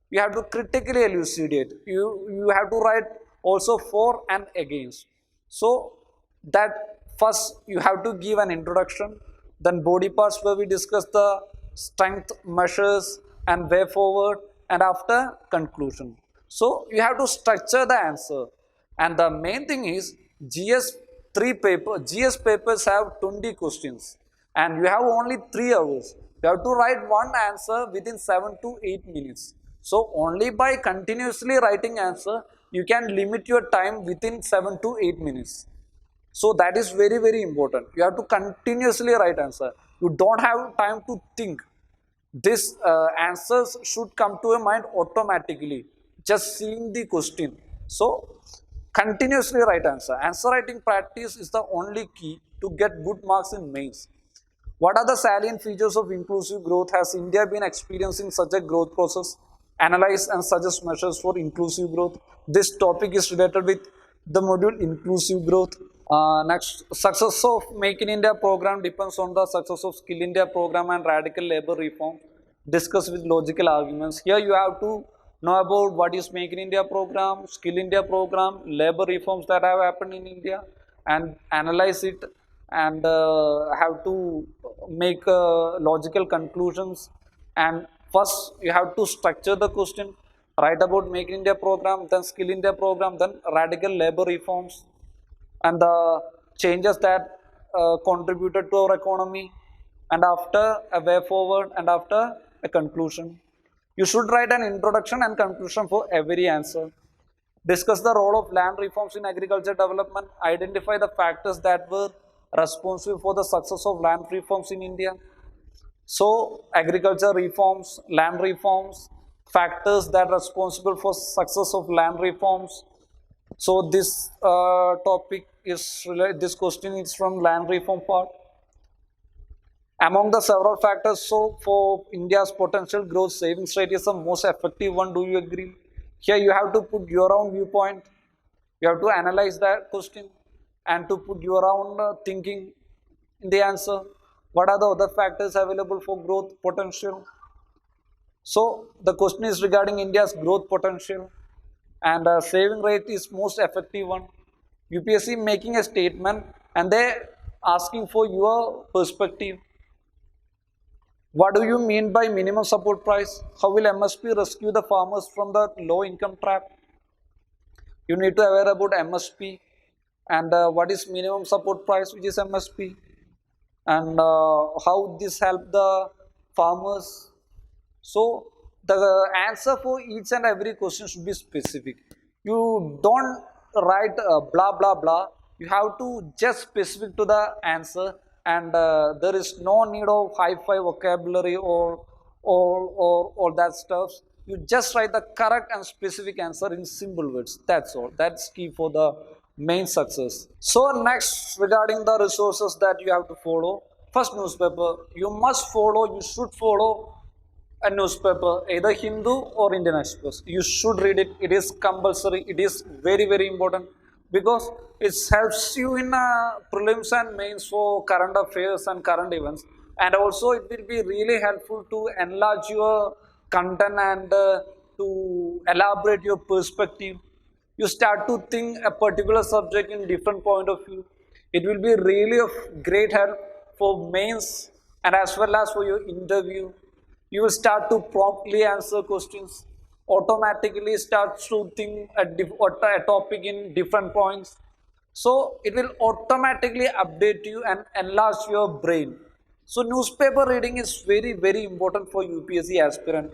You have to critically elucidate. You have to write also for and against. So that first you have to give an introduction, then body parts where we discuss the strength, measures, and way forward, and after conclusion. So you have to structure the answer, and the main thing is GS papers have 20 questions, and you have only 3 hours. You have to write one answer within 7 to 8 minutes. So only by continuously writing answer, you can limit your time within 7 to 8 minutes. So that is very, very important. You have to continuously write answer. You don't have time to think. These answers should come to your mind automatically, just seeing the question. So continuously write answer. Answer writing practice is the only key to get good marks in mains. What are the salient features of inclusive growth? Has India been experiencing such a growth process? Analyze and suggest measures for inclusive growth. This topic is related with the module inclusive growth. Next, success of Make in India program depends on the success of Skill India program and radical labor reform. Discuss with logical arguments. Here you have to know about what is Make in India program, Skill India program, labor reforms that have happened in India, and analyze it, and have to make logical conclusions. And first you have to structure the question, write about Make in India program, then Skill India program, then radical labor reforms, and the changes that contributed to our economy, and after a way forward, and after a conclusion. You should write an introduction and conclusion for every answer. Discuss the role of land reforms in agriculture development. Identify the factors that were responsible for the success of land reforms in India. So agriculture reforms, land reforms, factors that are responsible for success of land reforms. So this topic is related, this question is from land reform part. Among the several factors, so for India's potential growth, savings rate is the most effective one. Do you agree? Here you have to put your own viewpoint. You have to analyze that question and to put your own thinking. in the answer. What are the other factors available for growth potential? So the question is regarding India's growth potential, and saving rate is most effective one. UPSC making a statement and they asking for your perspective. What do you mean by minimum support price? How will MSP rescue the farmers from the low income trap? You need to aware about MSP and what is minimum support price, which is MSP, and how this help the farmers. So the answer for each and every question should be specific. You don't write blah blah blah. You have to just specific to the answer, and there is no need of high-fi vocabulary or that stuff. You just write the correct and specific answer in simple words. That's all. That's key for the main success. So next, regarding the resources that you have to follow. First, newspaper. You must follow. You should follow a newspaper, either Hindu or Indian Express. You should read it. It is compulsory. It is very, very important because it helps you in prelims and mains for current affairs and current events. And also, it will be really helpful to enlarge your content and to elaborate your perspective. You start to think a particular subject in different point of view. It will be really of great help for mains and as well as for your interview. You will start to promptly answer questions, automatically start to think a topic in different points. So it will automatically update you and enlarge your brain. So newspaper reading is very, very important for UPSC aspirant.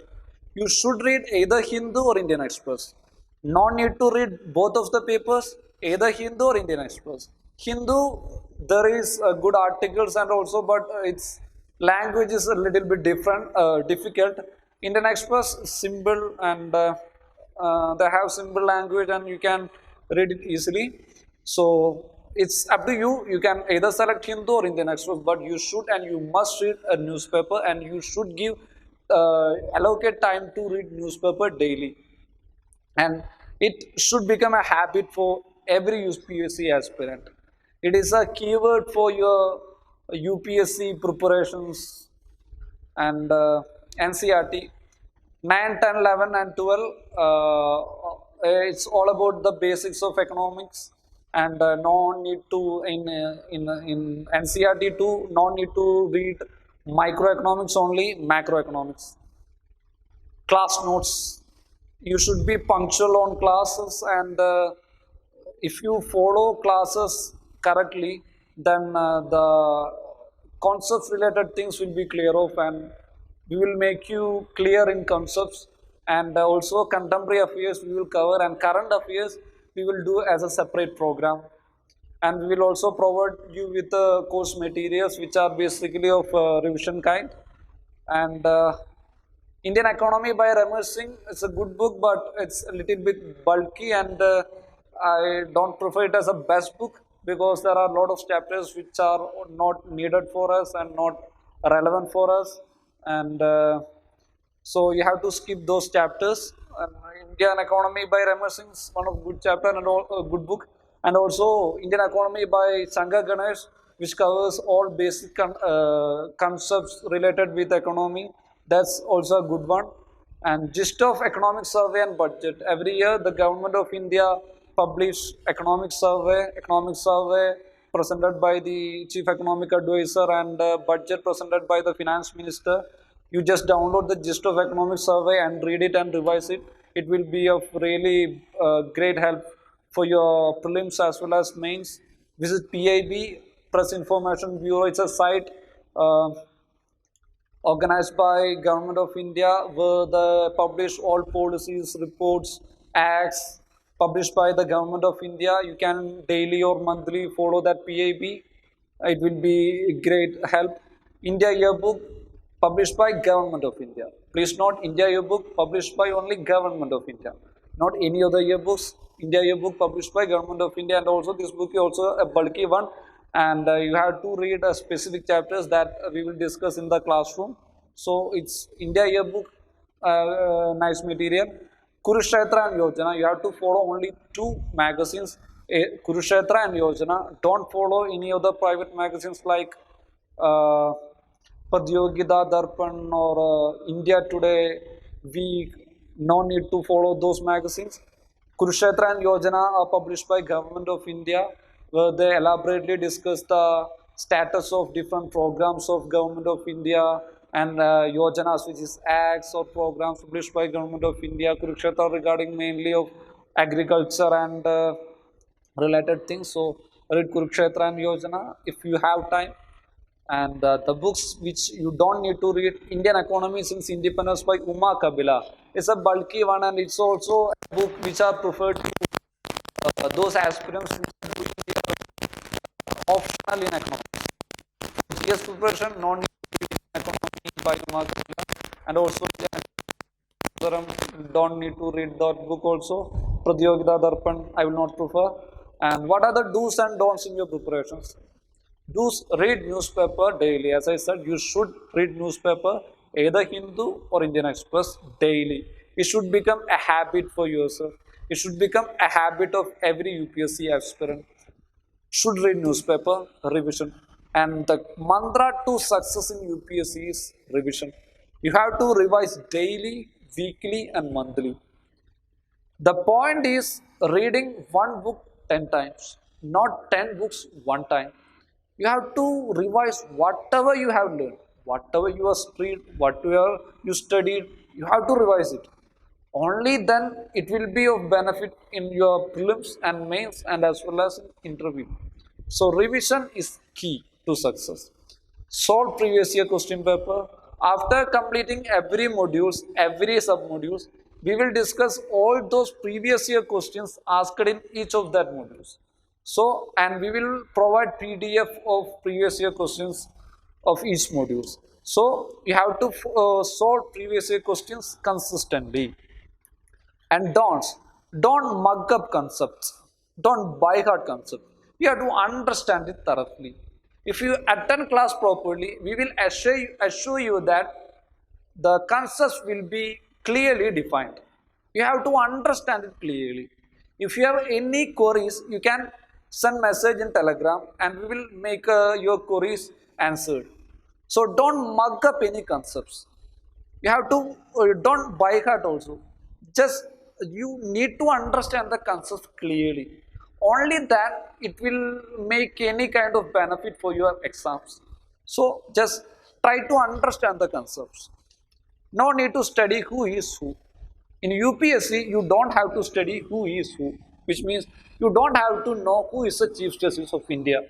You should read either Hindu or Indian Express. No need to read both of the papers, either Hindu or Indian Express. Hindu, there is good articles and also, but its language is a little bit different, difficult. Indian Express simple and they have simple language and you can read it easily. So it's up to you. You can either select Hindu or Indian Express, but you should and you must read a newspaper and you should give allocate time to read newspaper daily. And it should become a habit for every UPSC aspirant. It is a keyword for your UPSC preparations and NCRT 9, 10, 11 and 12. It's all about the basics of economics and no need to in NCRT 2 no need to read microeconomics, only macroeconomics. Class notes, you should be punctual on classes and if you follow classes correctly, then the concepts related things will be clear of and we will make you clear in concepts, and also contemporary affairs we will cover and current affairs we will do as a separate program, and we will also provide you with the course materials which are basically of revision kind. And Indian Economy by Ramesh Singh, it's a good book but it's a little bit bulky and I don't prefer it as a best book because there are a lot of chapters which are not needed for us and not relevant for us, and so you have to skip those chapters. Indian Economy by Ramesh Singh is one of good chapter and a good book, and also Indian Economy by Shankar Ganesh, which covers all basic concepts related with economy. That's also a good one. And Gist of Economic Survey and Budget. Every year the government of India publish economic survey presented by the chief economic advisor and budget presented by the finance minister. You just download the Gist of Economic Survey and read it and revise it. It will be of really great help for your prelims as well as mains. Visit PIB, Press Information Bureau. It's a site organized by Government of India where they publish all policies, reports, acts published by the Government of India. You can daily or monthly follow that PIB. It will be great help. India Yearbook published by Government of India. Please note, India Yearbook published by only Government of India, not any other yearbooks. India Yearbook published by Government of India, and also this book is also a bulky one, and you have to read specific chapters that we will discuss in the classroom. So it's India Yearbook, nice material. Kurukshetra and Yojana, you have to follow only two magazines, Kurukshetra and Yojana. Don't follow any other private magazines like uh, Pratyogita Darpan or India Today, we no need to follow those magazines. Kurukshetra and Yojana are published by Government of India, where they elaborately discuss the status of different programs of Government of India and Yojanas, which is acts or programs published by Government of India. Kurukshetra regarding mainly of agriculture and related things. So read Kurukshetra and Yojana if you have time. And the books which you don't need to read, Indian Economy Since Independence by Uma Kabila. It's a bulky one, and it's also a book which are preferred to those aspirants who are doing the optional in economics. GS preparation, non economy by Uma Kabila, and also don't need to read that book also. Pratyogita Darpan, I will not prefer. And what are the do's and don'ts in your preparations? Do's, read newspaper daily. As I said, you should read newspaper, either Hindu or Indian Express daily. It should become a habit for yourself. It should become a habit of every UPSC aspirant. Should read newspaper, revision. And the mantra to success in UPSC is revision. You have to revise daily, weekly, and monthly. The point is reading one book 10 times, not 10 books one time. You have to revise whatever you have learned, whatever you have studied, whatever you studied, you have to revise it. Only then it will be of benefit in your prelims and mains and as well as in interview. So revision is key to success. Solve previous year question paper. After completing every modules, every submodules, we will discuss all those previous year questions asked in each of that modules. So, and we will provide PDF of previous year questions of each modules. So, you have to solve previous year questions consistently. And don't mug up concepts. Don't by heart concepts. You have to understand it thoroughly. If you attend class properly, we will assure you that the concepts will be clearly defined. You have to understand it clearly. If you have any queries, you can send message in Telegram and we will make your queries answered. So don't mug up any concepts. You have to, don't by heart also. Just you need to understand the concepts clearly. Only then it will make any kind of benefit for your exams. So just try to understand the concepts. No need to study who is who. In UPSC, you don't have to study who is who, which means you don't have to know who is the Chief Justice of India.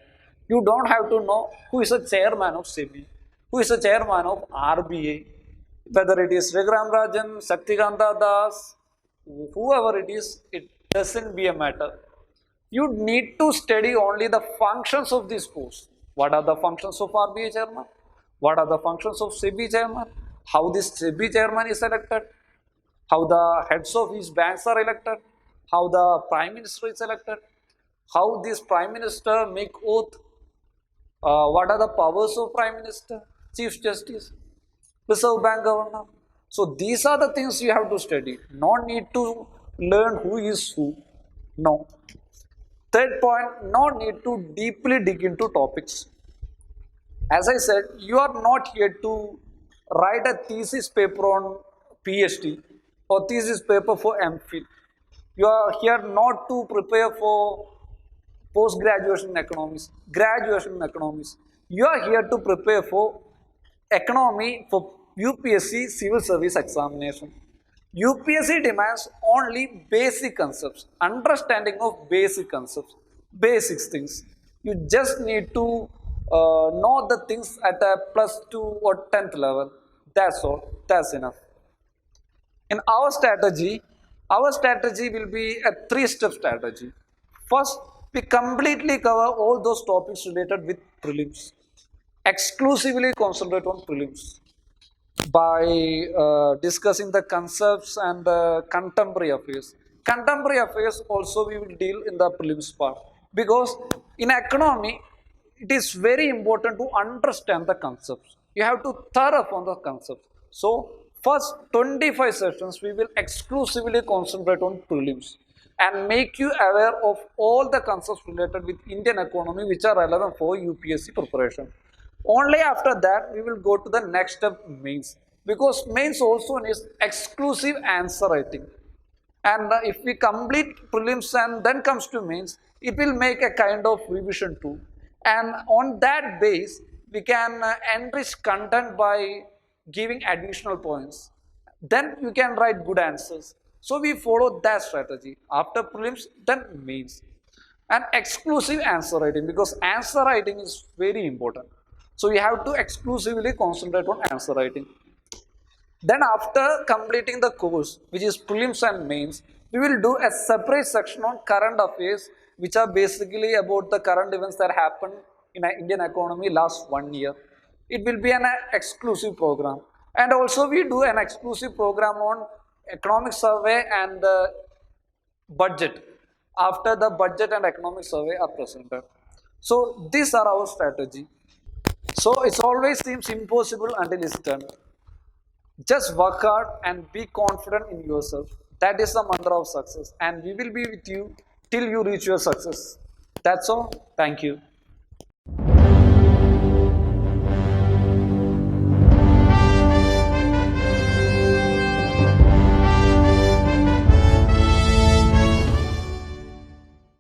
You don't have to know who is the chairman of SEBI, who is the chairman of RBI, whether it is Raghuram Rajan, Saktikanta Das, whoever it doesn't be a matter. You need to study only the functions of this post. What are the functions of RBI chairman? What are the functions of SEBI chairman? How this SEBI chairman is elected? How the heads of his banks are elected? How the prime minister is elected? How this prime minister make oath? What are the powers of prime minister, chief justice, reserve bank governor? So these are the things you have to study. No need to learn who is who. No. Third point, no need to deeply dig into topics. As I said, you are not here to write a thesis paper on PhD or thesis paper for MPhil. You are here not to prepare for post-graduation in economics, graduation in economics. You are here to prepare for economy for UPSC Civil Service Examination. UPSC demands only basic concepts, understanding of basic concepts, basic things. You just need to know the things at a plus 2 or 10th level. That's all. That's enough. In our strategy will be a 3-step strategy. First, we completely cover all those topics related with prelims. Exclusively concentrate on prelims by discussing the concepts and the contemporary affairs. Contemporary affairs also we will deal in the prelims part, because in economy it is very important to understand the concepts. You have to thorough on the concepts. So first 25 sessions we will exclusively concentrate on prelims and make you aware of all the concepts related with Indian economy which are relevant for UPSC preparation. Only after that we will go to the next step, mains, because mains also needs exclusive answer writing. And if we complete prelims and then comes to mains, it will make a kind of revision too. And on that base, we can enrich content by giving additional points. Then you can write good answers. So we follow that strategy. After prelims, then mains. And exclusive answer writing, because answer writing is very important. So you have to exclusively concentrate on answer writing. Then after completing the course, which is prelims and mains, we will do a separate section on current affairs, which are basically about the current events that happened in Indian economy last 1 year. It will be an exclusive program. And also we do an exclusive program on economic survey and budget after the budget and economic survey are presented. So these are our strategy. So it always seems impossible until it's done. Just work hard and be confident in yourself. That is the mantra of success, and we will be with you till you reach your success. That's all. Thank you.